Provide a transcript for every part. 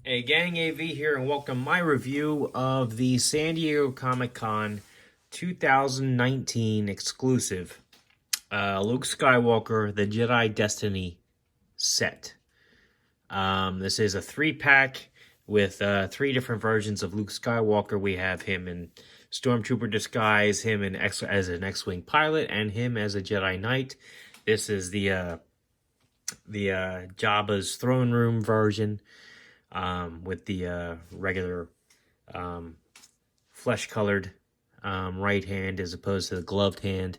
Hey gang, AV here, and welcome to my review of the San Diego Comic-Con 2019 exclusive Luke Skywalker, the Jedi Destiny set. This is a 3-pack with 3 different versions of Luke Skywalker. We have him in Stormtrooper disguise, him as an X-Wing pilot, and him as a Jedi Knight. This is the Jabba's throne room version. With the regular flesh-colored right hand as opposed to the gloved hand.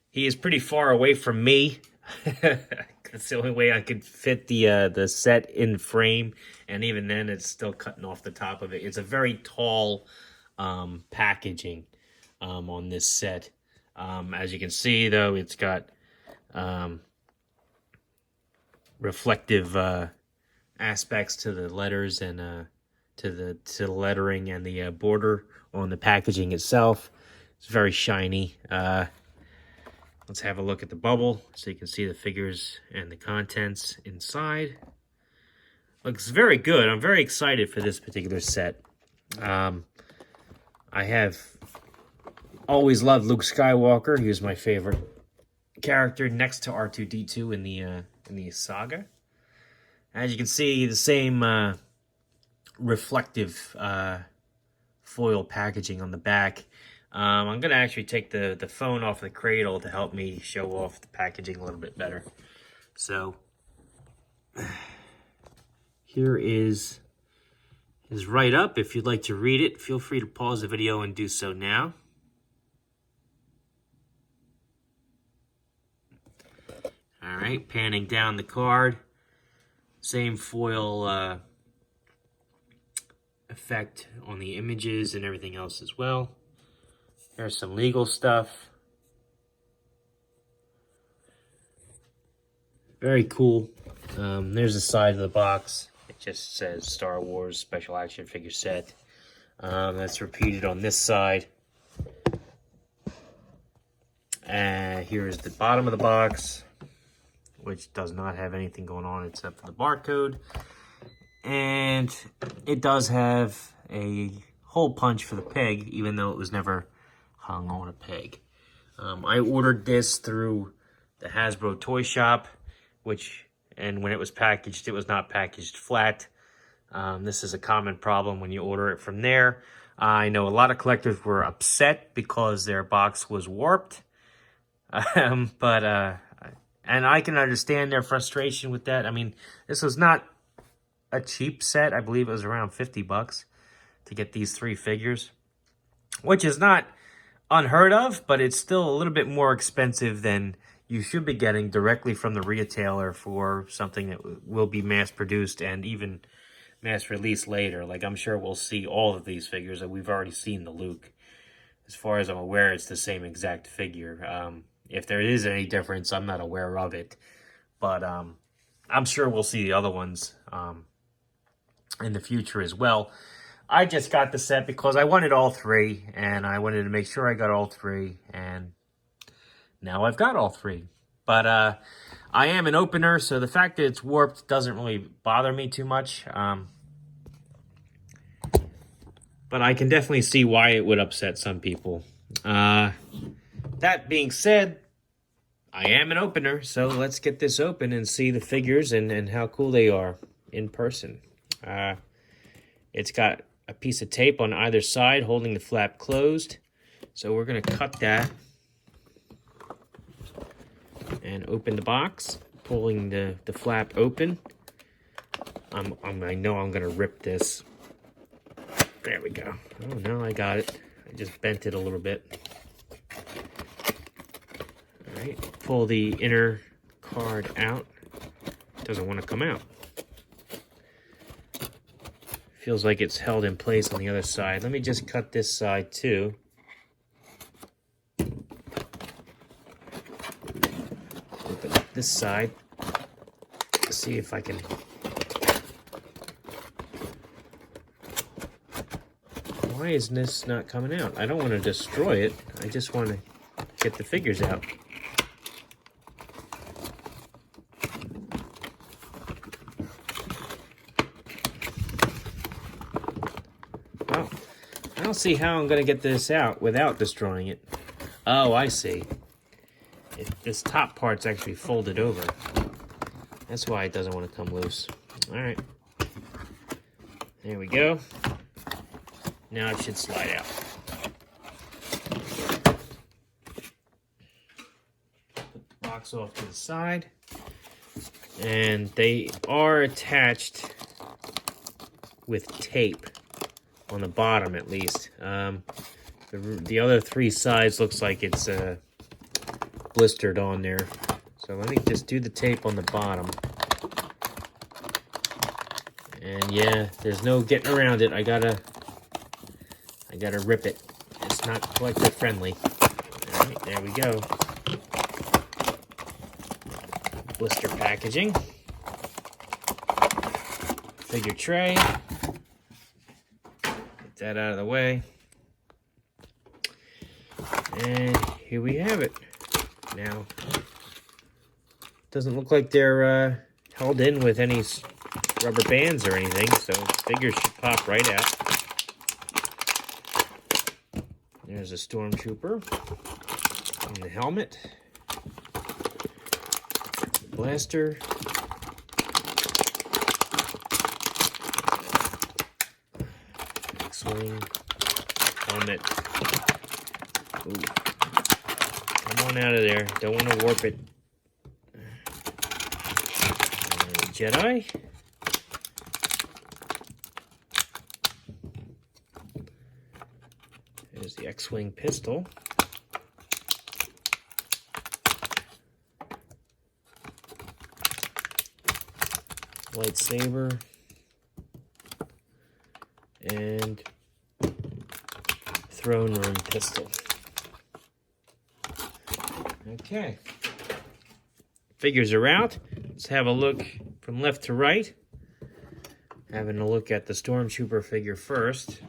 He is pretty far away from me. That's the only way I could fit the set in frame, and even then it's still cutting off the top of it. It's a very tall packaging on this set. As you can see, though, it's got reflective aspects to the letters and to the lettering and the border on the packaging itself. It's very shiny. Let's have a look at the bubble so you can see the figures and the contents inside. Looks very good. I'm very excited for this particular set. I have always loved Luke Skywalker. He was my favorite character next to R2-D2 in the saga. As you can see, the same reflective foil packaging on the back. I'm going to actually take the phone off the cradle to help me show off the packaging a little bit better. So, here is his write-up. If you'd like to read it, feel free to pause the video and do so now. All right, panning down the card. Same foil effect on the images and everything else as well. There's some legal stuff. Very cool. There's the side of the box. It just says Star Wars Special Action Figure Set. That's repeated on this side. Here's the bottom of the box, which does not have anything going on except for the barcode. And it does have a hole punch for the peg, even though it was never hung on a peg. I ordered this through the Hasbro Toy Shop, and when it was packaged, it was not packaged flat. This is a common problem when you order it from there. I know a lot of collectors were upset because their box was warped. And I can understand their frustration with that. I mean, this was not a cheap set. I believe it was around $50 to get these 3 figures, which is not unheard of, but it's still a little bit more expensive than you should be getting directly from the retailer for something that will be mass-produced and even mass-released later. Like, I'm sure we'll see all of these figures, and we've already seen the Luke. As far as I'm aware, it's the same exact figure. If there is any difference, I'm not aware of it. But I'm sure we'll see the other ones in the future as well. I just got the set because I wanted all 3, and I wanted to make sure I got all 3, and now I've got all 3. But I am an opener, so the fact that it's warped doesn't really bother me too much. But I can definitely see why it would upset some people. That being said, I am an opener, so let's get this open and see the figures and how cool they are in person. It's got a piece of tape on either side holding the flap closed. So we're going to cut that and open the box, pulling the flap open. I know I'm going to rip this. There we go. Oh, no, I got it. I just bent it a little bit. All right, pull the inner card out. It doesn't want to come out. Feels like it's held in place on the other side. Let me just cut this side too. Open up this side. See if I can. Why is this not coming out? I don't want to destroy it. I just want to get the figures out. don't see how I'm going to get this out without destroying it. Oh, I see. This top part's actually folded over. That's why it doesn't want to come loose. Alright. There we go. Now it should slide out. Put the box off to the side. And they are attached with tape on the bottom, at least. The other three sides looks like it's blistered on there. So let me just do the tape on the bottom. And yeah, there's no getting around it. I gotta rip it. It's not collector friendly. All right, there we go. Blister packaging. Figure tray. Get that out of the way. And here we have it. Now, doesn't look like they're held in with any rubber bands or anything, so figures should pop right out. There's a Stormtrooper and the helmet, blaster, XWing, helmet. Ooh. Come on out of there. Don't want to warp it. Jedi. There's the X-Wing pistol. Lightsaber. And throne room pistol. Okay. Figures are out. Let's have a look from left to right. Having a look at the Stormtrooper figure first.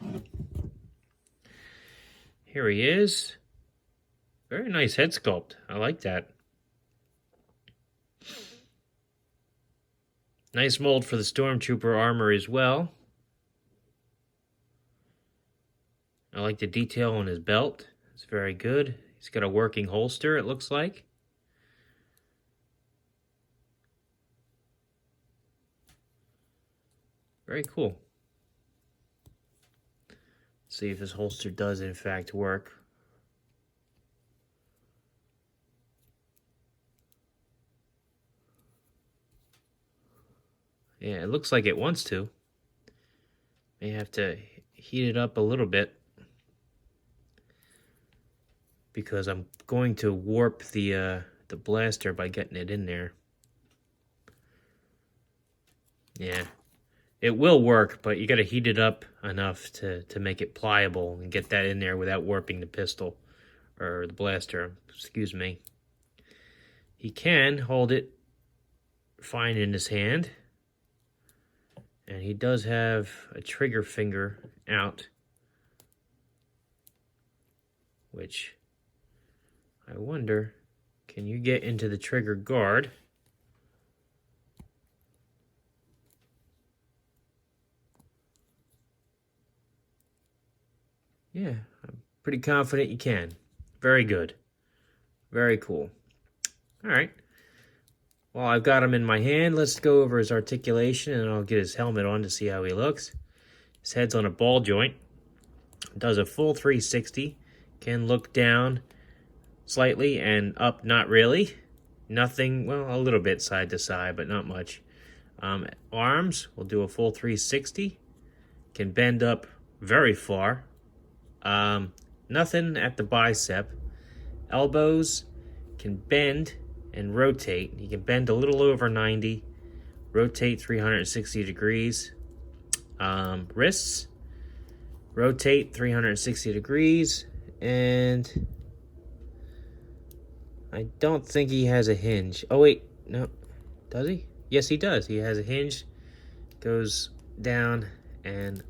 Here he is. Very nice head sculpt. I like that. Nice mold for the Stormtrooper armor as well. I like the detail on his belt. It's very good. He's got a working holster, it looks like. Very cool. Let's see if this holster does in fact work. Yeah, it looks like it wants to. May have to heat it up a little bit, because I'm going to warp the blaster by getting it in there. Yeah, it will work, but you got to heat it up enough to make it pliable and get that in there without warping the pistol or the blaster. Excuse me. He can hold it fine in his hand, and he does have a trigger finger out, which I wonder, can you get into the trigger guard? Yeah, I'm pretty confident you can. Very good. Very cool. All right. Well, I've got him in my hand. Let's go over his articulation, and I'll get his helmet on to see how he looks. His head's on a ball joint. Does a full 360. Can look down slightly and up, not really. Nothing, well, a little bit side to side, but not much. Arms will do a full 360. Can bend up very far. Nothing at the bicep. Elbows can bend and rotate. He can bend a little over 90, rotate 360 degrees. Wrists, rotate 360 degrees, and I don't think he has a hinge. Oh wait, no, does he? Yes, he does. He has a hinge, goes down and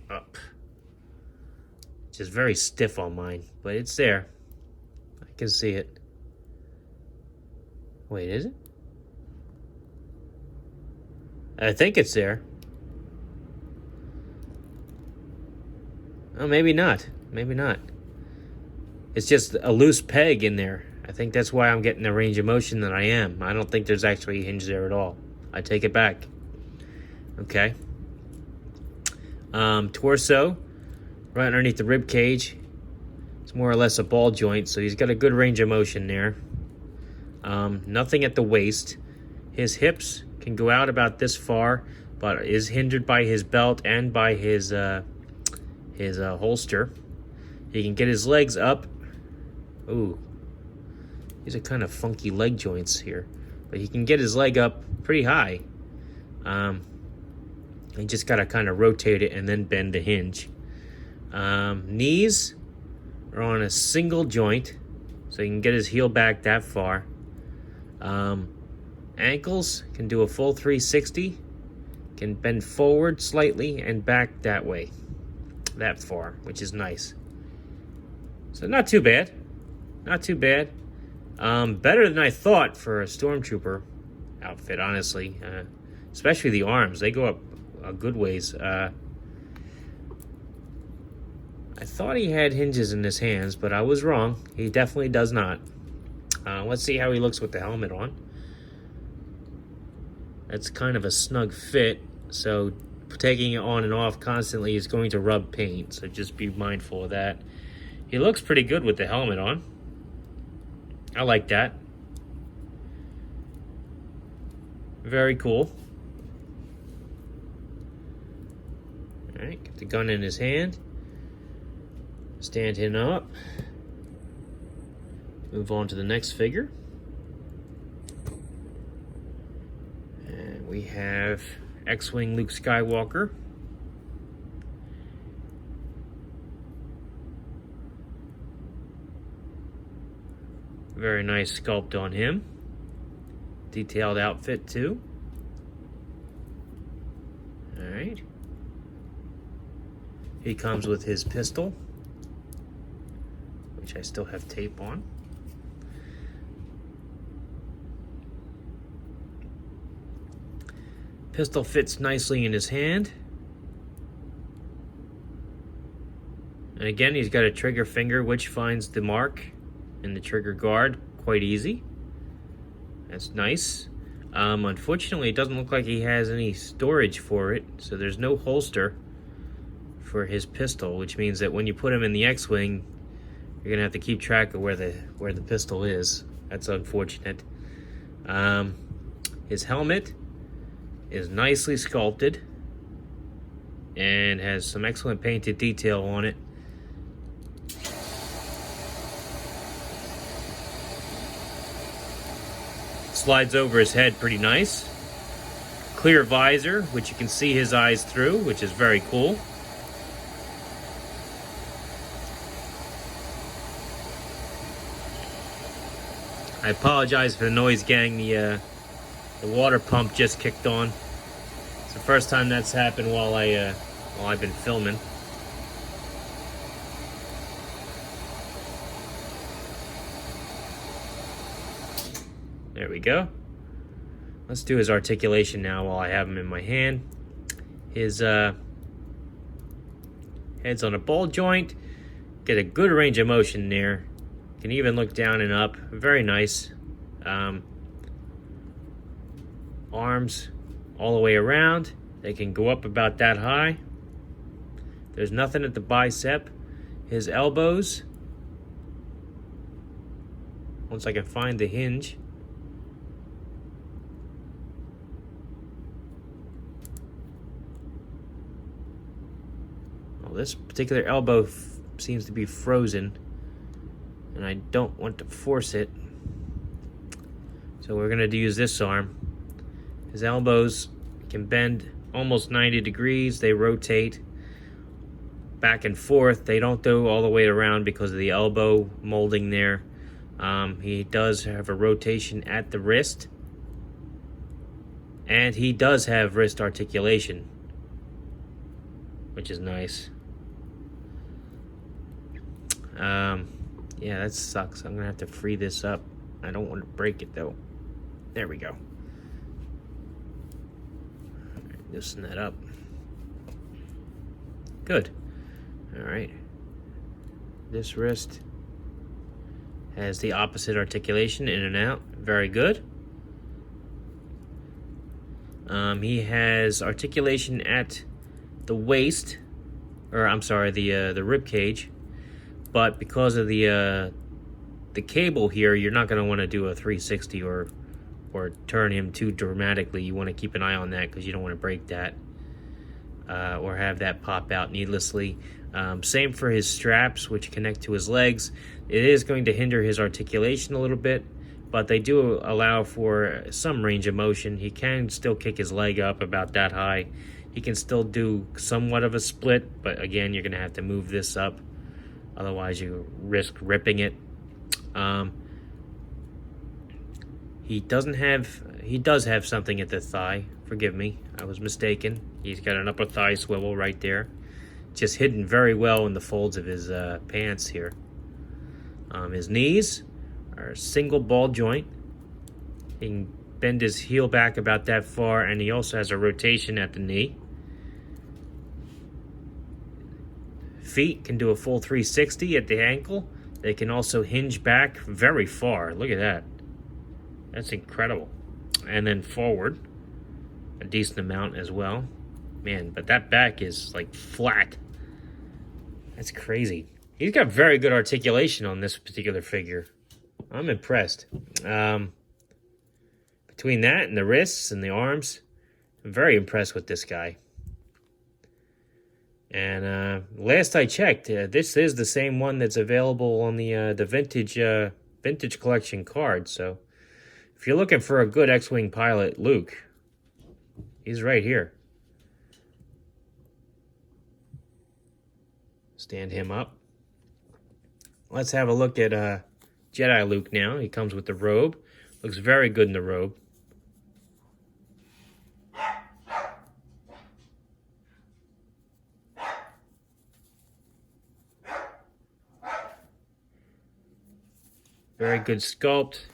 up. Just very stiff on mine, but it's there. I can see it. Wait, is it? I think it's there. Oh, maybe not. Maybe not. It's just a loose peg in there. I think that's why I'm getting the range of motion that I am. I don't think there's actually a hinge there at all. I take it back. Okay. Torso, right underneath the rib cage. It's more or less a ball joint, so he's got a good range of motion there. Nothing at the waist. His hips can go out about this far, but is hindered by his belt and by his holster. He can get his legs up. Ooh, these are kind of funky leg joints here, but he can get his leg up pretty high. You just gotta kind of rotate it and then bend the hinge. Knees are on a single joint, so he can get his heel back that far. Ankles can do a full 360, can bend forward slightly and back that way, that far, which is nice. So not too bad, not too bad. Better than I thought for a Stormtrooper outfit, honestly. Especially the arms, they go up a good ways. I thought he had hinges in his hands, but I was wrong. He definitely does not. Let's see how he looks with the helmet on. That's kind of a snug fit, so taking it on and off constantly is going to rub paint, so just be mindful of that. He looks pretty good with the helmet on. I like that. Very cool. All right, get the gun in his hand. Stand him up. Move on to the next figure. And we have X-Wing Luke Skywalker. Very nice sculpt on him. Detailed outfit too. All right. He comes with his pistol, which I still have tape on. Pistol fits nicely in his hand. And again, he's got a trigger finger which finds the mark in the trigger guard quite easy. That's nice. Unfortunately, it doesn't look like he has any storage for it, so there's no holster for his pistol, which means that when you put him in the X-Wing, you're gonna have to keep track of where the pistol is. That's unfortunate. His helmet is nicely sculpted and has some excellent painted detail on it. Slides over his head pretty nice. Clear visor, which you can see his eyes through, which is very cool. I apologize for the noise, gang. The water pump just kicked on. It's the first time that's happened while I've been filming. There we go. Let's do his articulation now while I have him in my hand. His head's on a ball joint. Get a good range of motion there. Can even look down and up. Very nice. Arms all the way around. They can go up about that high. There's nothing at the bicep. His elbows. Once I can find the hinge. Well, this particular elbow seems to be frozen, and I don't want to force it. So we're gonna use this arm. His elbows can bend almost 90 degrees. They rotate back and forth. They don't go all the way around because of the elbow molding there. He does have a rotation at the wrist, and he does have wrist articulation, which is nice. Yeah, that sucks. I'm gonna have to free this up. I don't want to break it though. There we go. Loosen that up. Good. All right. This wrist has the opposite articulation, in and out. Very good. He has articulation at the waist, or I'm sorry, the rib cage. But because of the cable here, you're not going to want to do a 360 or turn him too dramatically. You want to keep an eye on that because you don't want to break that or have that pop out needlessly. Same for his straps, which connect to his legs. It is going to hinder his articulation a little bit, but they do allow for some range of motion. He can still kick his leg up about that high. He can still do somewhat of a split, but again, you're going to have to move this up. Otherwise, you risk ripping it. He does have something at the thigh. Forgive me, I was mistaken. He's got an upper thigh swivel right there. Just hidden very well in the folds of his pants here. His knees are a single ball joint. He can bend his heel back about that far, and he also has a rotation at the knee. Feet can do a full 360 at the ankle. They can also hinge back very far. Look at that. That's incredible. And then forward a decent amount as well. Man, but that back is like flat. That's crazy. He's got very good articulation on this particular figure. I'm impressed. Between that and the wrists and the arms, I'm very impressed with this guy. And last I checked, this is the same one that's available on the vintage collection card. So if you're looking for a good X-Wing pilot, Luke, he's right here. Stand him up. Let's have a look at Jedi Luke now. He comes with the robe. Looks very good in the robe. Very good sculpt.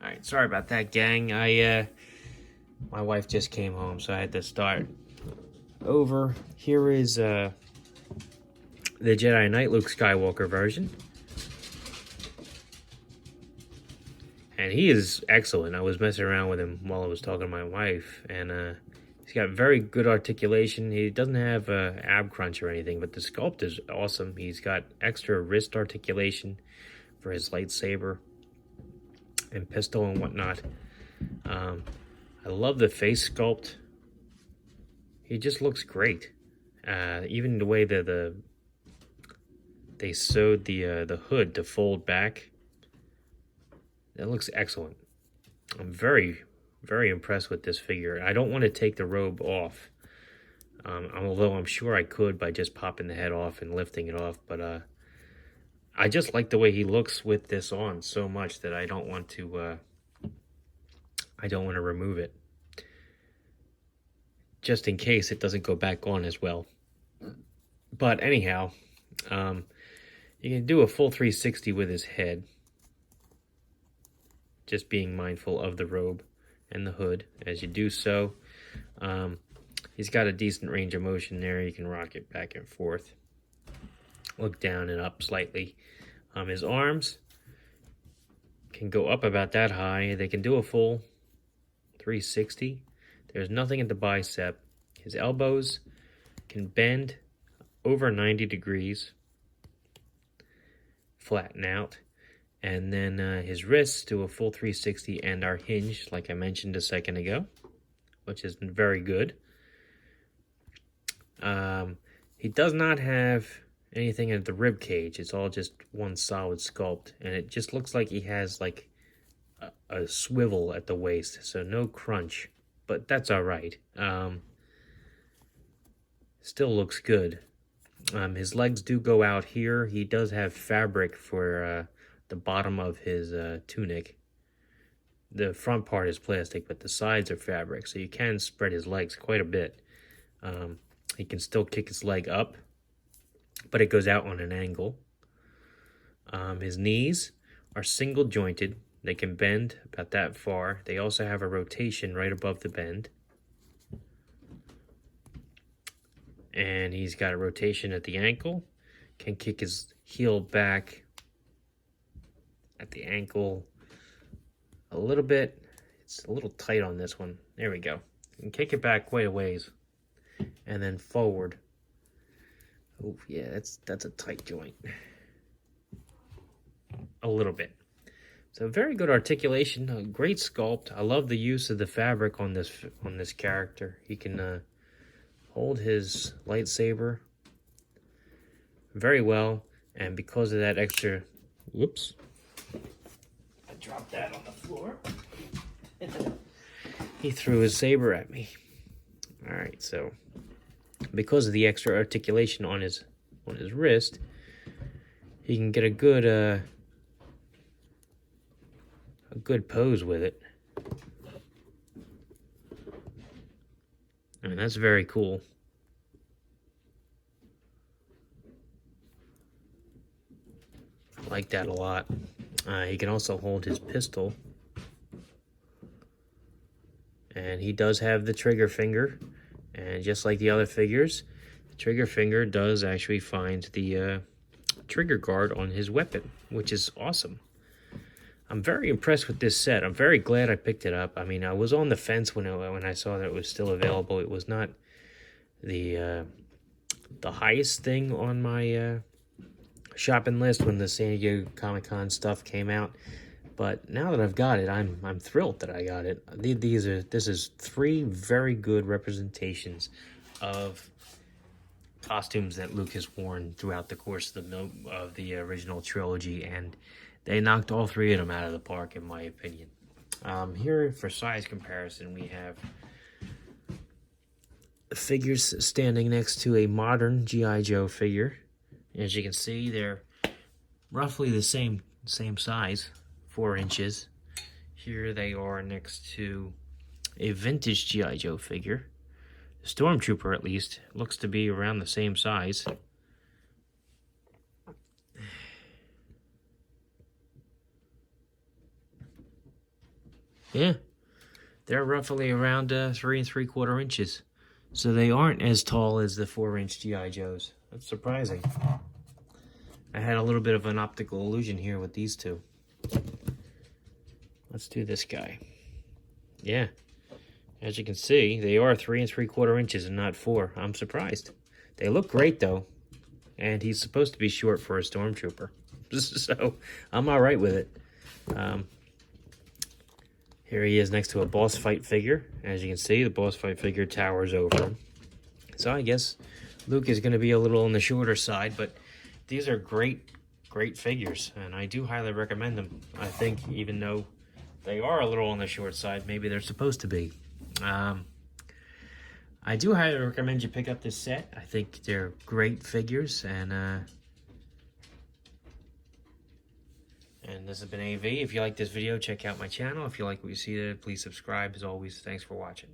Alright, sorry about that, gang. My wife just came home, so I had to start over. Here is the Jedi Knight Luke Skywalker version. And he is excellent. I was messing around with him while I was talking to my wife, and he's got very good articulation. He doesn't have ab crunch or anything, but the sculpt is awesome. He's got extra wrist articulation for his lightsaber and pistol and whatnot. I love the face sculpt. He just looks great. Even the way that they sewed the hood to fold back, that looks excellent. I'm very, very impressed with this figure. I don't want to take the robe off, although I'm sure I could by just popping the head off and lifting it off. But I just like the way he looks with this on so much that I don't want to remove it, just in case it doesn't go back on as well. But anyhow, you can do a full 360 with his head, just being mindful of the robe and the hood as you do so. He's got a decent range of motion there. You can rock it back and forth, look down and up slightly. His arms can go up about that high. They can do a full 360. There's nothing at the bicep. His elbows can bend over 90 degrees, flatten out, and then his wrists do a full 360 and are hinged, like I mentioned a second ago, which is very good. He does not have anything at the rib cage. It's all just one solid sculpt, and it just looks like he has like a swivel at the waist, so no crunch, but that's all right. Still looks good. His legs do go out here. He does have fabric for the bottom of his tunic. The front part is plastic, but the sides are fabric, so you can spread his legs quite a bit. He can still kick his leg up, but it goes out on an angle. His knees are single jointed. They can bend about that far. They also have a rotation right above the bend. And he's got a rotation at the ankle. Can kick his heel back at the ankle a little bit. It's a little tight on this one. There we go. And kick it back quite a ways. And then forward. Oh, yeah, that's a tight joint. A little bit. So very good articulation, a great sculpt. I love the use of the fabric on this character. He can hold his lightsaber very well, and because of that extra, whoops, I dropped that on the floor. He threw his saber at me. All right, so because of the extra articulation on his wrist, he can get a good pose with it. I mean, that's very cool. I like that a lot. He can also hold his pistol. And he does have the trigger finger. And just like the other figures, the trigger finger does actually find the trigger guard on his weapon, which is awesome. I'm very impressed with this set. I'm very glad I picked it up. I mean, I was on the fence when I saw that it was still available. It was not the highest thing on my shopping list when the San Diego Comic-Con stuff came out. But now that I've got it, I'm thrilled that I got it. This is 3 very good representations of costumes that Luke has worn throughout the course of the original trilogy, and they knocked all 3 of them out of the park, in my opinion. Here, for size comparison, we have figures standing next to a modern G.I. Joe figure. As you can see, they're roughly the same size, 4 inches. Here they are next to a vintage G.I. Joe figure. The Stormtrooper, at least, looks to be around the same size. Yeah, they're roughly around 3 3/4 inches. So they aren't as tall as the 4-inch G.I. Joes. That's surprising. I had a little bit of an optical illusion here with these two. Let's do this guy. Yeah, as you can see, they are 3 3/4 inches and not 4. I'm surprised. They look great though, and he's supposed to be short for a Stormtrooper, so I'm all right with it. Here he is next to a boss fight figure. As you can see, the boss fight figure towers over him. So I guess Luke is going to be a little on the shorter side, but these are great figures, and I do highly recommend them. I think even though they are a little on the short side, maybe they're supposed to be. I do highly recommend you pick up this set. I think they're great figures, and this has been AV. If you like this video, check out my channel. If you like what you see there, please subscribe. As always, thanks for watching.